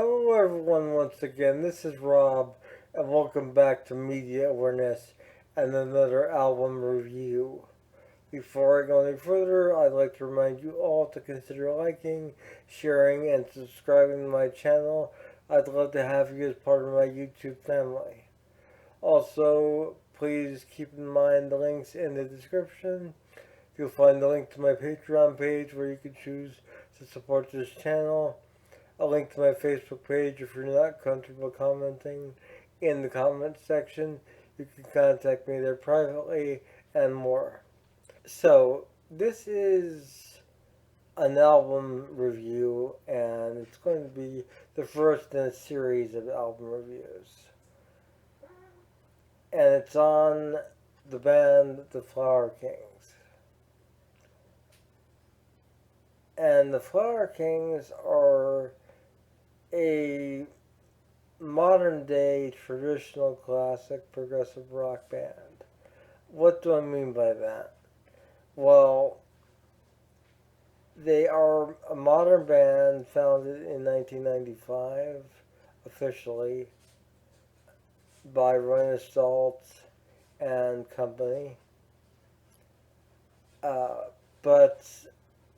Hello everyone once again, this is Rob, and welcome back to Media Awareness and another album review. Before I go any further, I'd like to remind you all to consider liking, sharing, and subscribing to my channel. I'd love to have you as part of my YouTube family. Also, please keep in mind the links in the description. You'll find the link to my Patreon page where you can choose to support this channel, a link to my Facebook page if you're not comfortable commenting in the comments section. You can contact me there privately, and more. So, this is an album review, and it's going to be the first in a series of album reviews. And it's on the band The Flower Kings. And the Flower Kings are a modern day traditional classic progressive rock band. What do I mean by that? Well, they are a modern band founded in 1995 officially by Remaster and company. But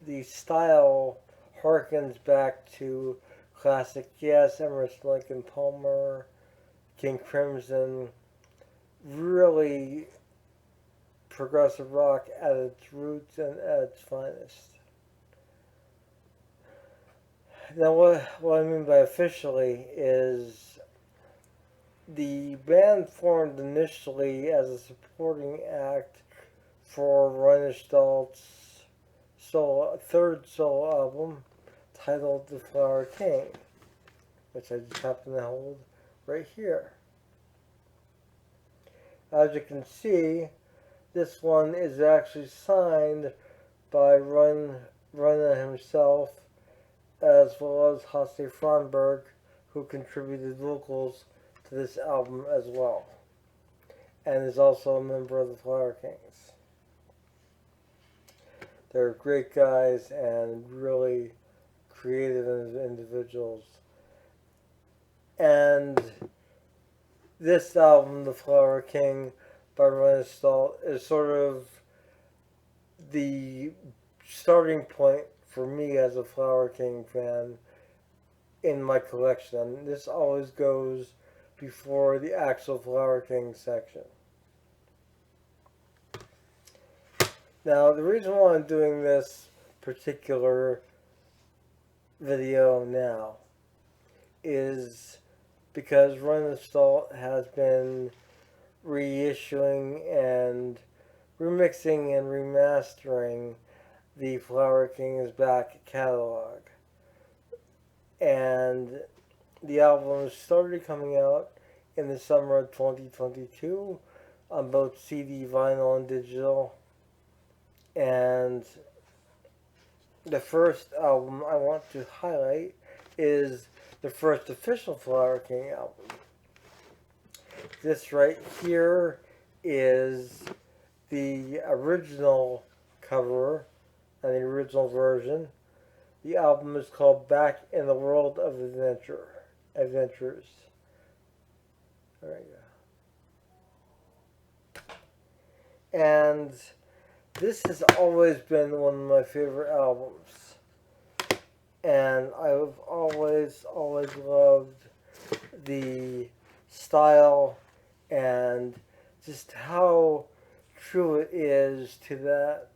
the style harkens back to classic jazz, Emerson, Lake and Palmer, King Crimson, really progressive rock at its roots and at its finest. Now, what I mean by officially is the band formed initially as a supporting act for Ryan Stalt's third solo album titled The Flower King, which I just happen to hold right here. As you can see, this one is actually signed by Ryan himself, as well as Hasse Fronberg, who contributed vocals to this album as well, and is also a member of the Flower Kings. They're great guys and really creative individuals. And this album, The Flower King by Ryan Stahl, is sort of the starting point for me as a Flower King fan in my collection. And this always goes before the actual Flower King section. Now, the reason why I'm doing this particular video now is because Ryan Stahl has been reissuing and remixing and remastering the Flower Kings back catalog. And the album started coming out in the summer of 2022 on both CD, vinyl, and digital. And the first album I want to highlight is the first official Flower King album. This right here is the original cover and the original version. The album is called Back in the World of Adventures. There you go. And this has always been one of my favorite albums. And I've always loved the style and just how true it is to that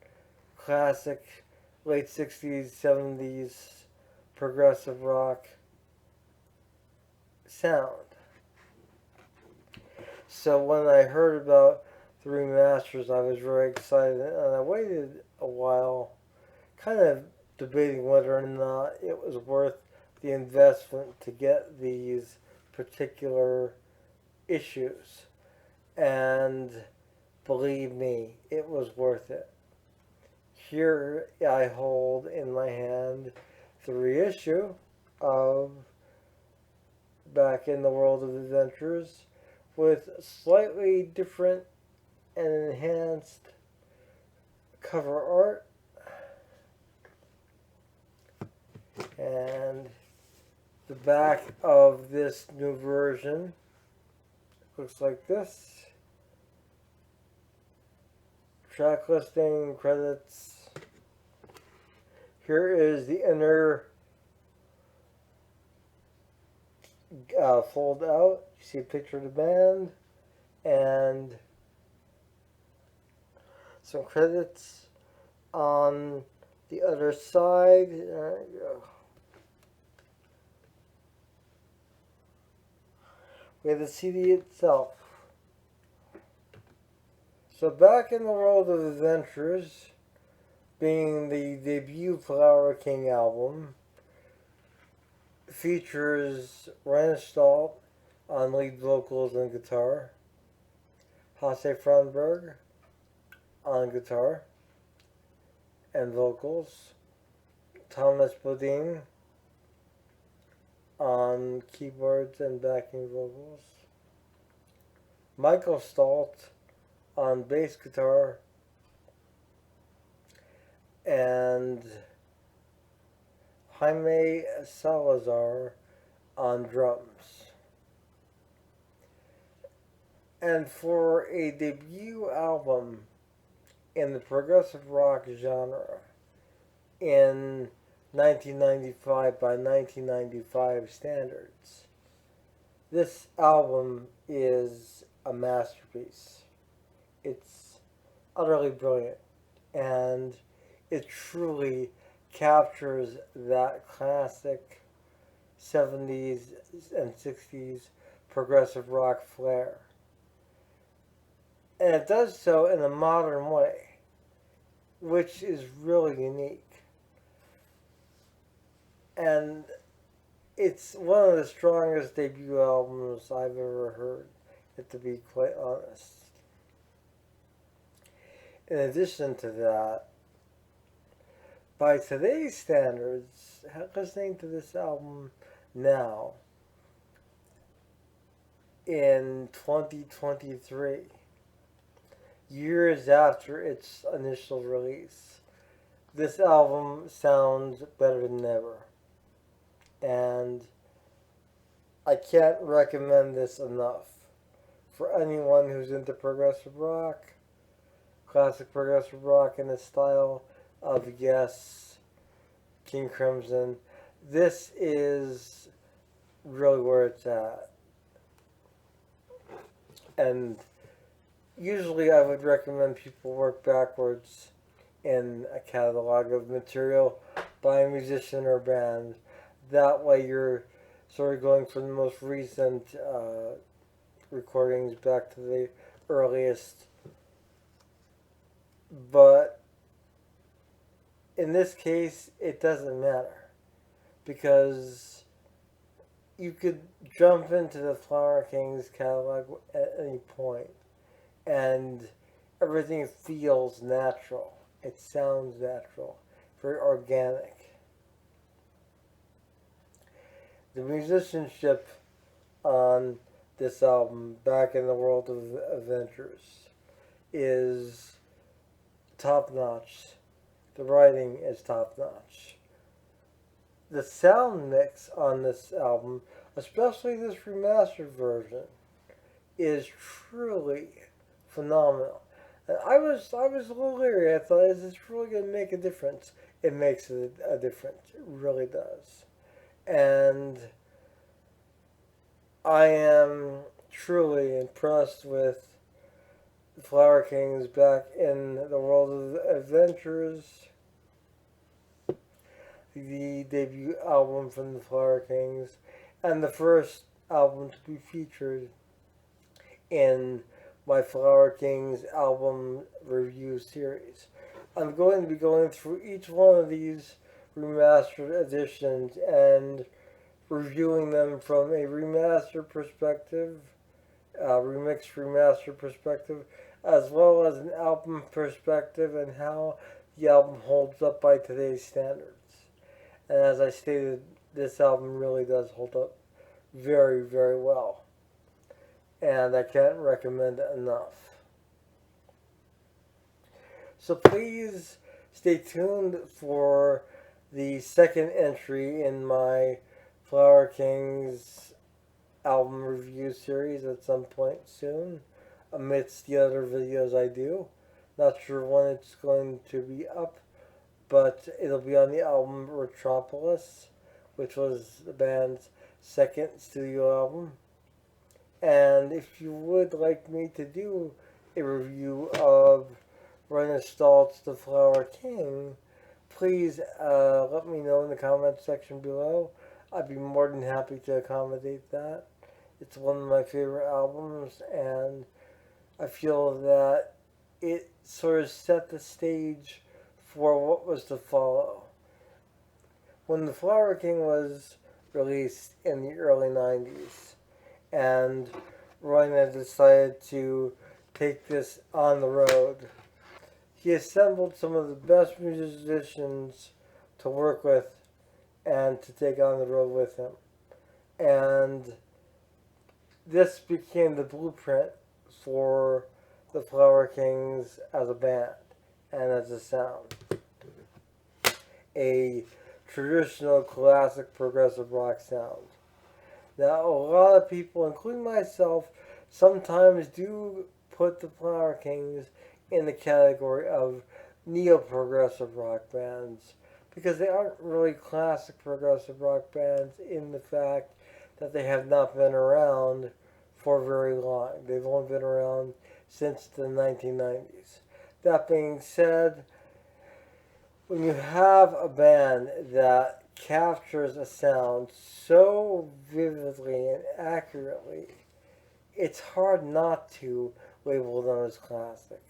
classic late 60s, 70s progressive rock sound. So when I heard about the remasters, I was very excited, and I waited a while, kind of debating whether or not it was worth the investment to get these particular issues. And believe me, it was worth it. Here I hold in my hand the reissue of Back in the World of Adventures with slightly different and enhanced cover art. And The back of this new version looks like this. Track listing, credits. Here is the inner fold out. You see a picture of the band and some credits on the other side. There you go. We have the CD itself. So back in the world of adventures, being the debut Flower King album, features Remaster on lead vocals and guitar, Hasse Franberg on guitar and vocals, Thomas Bodine on keyboards and backing vocals, Michael Stolt on bass guitar, and Jaime Salazar on drums. And for a debut album in the progressive rock genre in 1995 by 1995 standards, this album is a masterpiece. It's utterly brilliant, and it truly captures that classic 70s and 60s progressive rock flair. And it does so in a modern way, which is really unique. And it's one of the strongest debut albums I've ever heard, to be quite honest. In addition to that, by today's standards, listening to this album now, in 2023, years after its initial release, this album sounds better than ever. And I can't recommend this enough for anyone who's into progressive rock, classic progressive rock in the style of, yes, King Crimson. This is really where it's at. And usually I would recommend people work backwards in a catalog of material by a musician or band. That way you're sort of going from the most recent recordings back to the earliest. But in this case, it doesn't matter, because you could jump into the Flower Kings catalog at any point, and everything feels natural. It sounds natural, very organic. The musicianship on this album, Back in the World of Adventures, is top notch. The writing is top notch. The sound mix on this album, especially this remastered version, is truly phenomenal. And I was a little leery. I thought, is this really going to make a difference? It makes a difference. It really does. And I am truly impressed with Flower Kings Back in the World of Adventures, the debut album from the Flower Kings, and the first album to be featured in my Flower Kings album review series. I'm going to be going through each one of these remastered editions and reviewing them from a remastered perspective, remixed remastered perspective, as well as an album perspective and how the album holds up by today's standards. And as I stated, this album really does hold up very, very well. And I can't recommend it enough. So please stay tuned for the second entry in my Flower King's album review series at some point soon, amidst the other videos I do. Not sure when it's going to be up, but it'll be on the album Retropolis, which was the band's second studio album. And if you would like me to do a review of Rena Stalt's The Flower King, please let me know in the comments section below. I'd be more than happy to accommodate that. It's one of my favorite albums, and I feel that it sort of set the stage for what was to follow. When The Flower King was released in the early 90s, and Royna decided to take this on the road, he assembled some of the best musicians to work with and to take on the road with him. And this became the blueprint for the Flower Kings as a band and as a sound. A traditional classic progressive rock sound. Now, a lot of people, including myself, sometimes do put the Flower Kings in the category of neo-progressive rock bands because they aren't really classic progressive rock bands in the fact that they have not been around for very long. They've only been around since the 1990s. That being said, when you have a band that captures a sound so vividly and accurately, it's hard not to label them as classic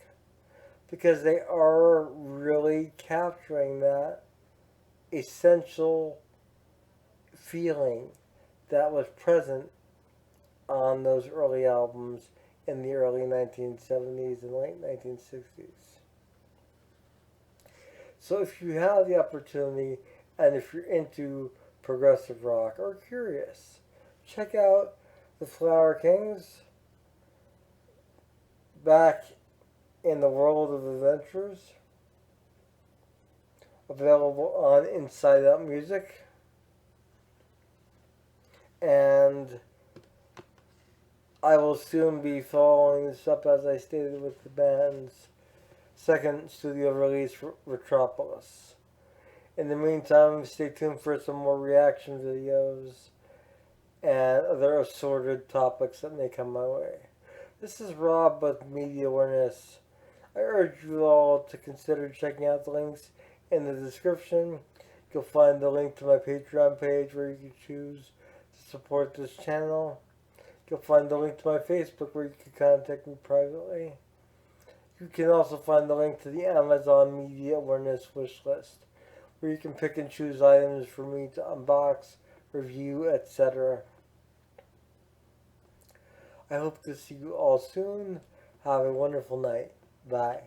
because they are really capturing that essential feeling that was present on those early albums in the early 1970s and late 1960s. So if you have the opportunity and if you're into progressive rock or curious, check out the Flower Kings back in the world of adventures, available on Inside Out Music. And I will soon be following this up, as I stated, with the band's second studio release, Retropolis. In the meantime, stay tuned for some more reaction videos and other assorted topics that may come my way. This is Rob with Media Awareness. I urge you all to consider checking out the links in the description. You'll find the link to my Patreon page where you can choose to support this channel. You'll find the link to my Facebook where you can contact me privately. You can also find the link to the Amazon Media Awareness wish list, where you can pick and choose items for me to unbox, review, etc. I hope to see you all soon. Have a wonderful night. Bye.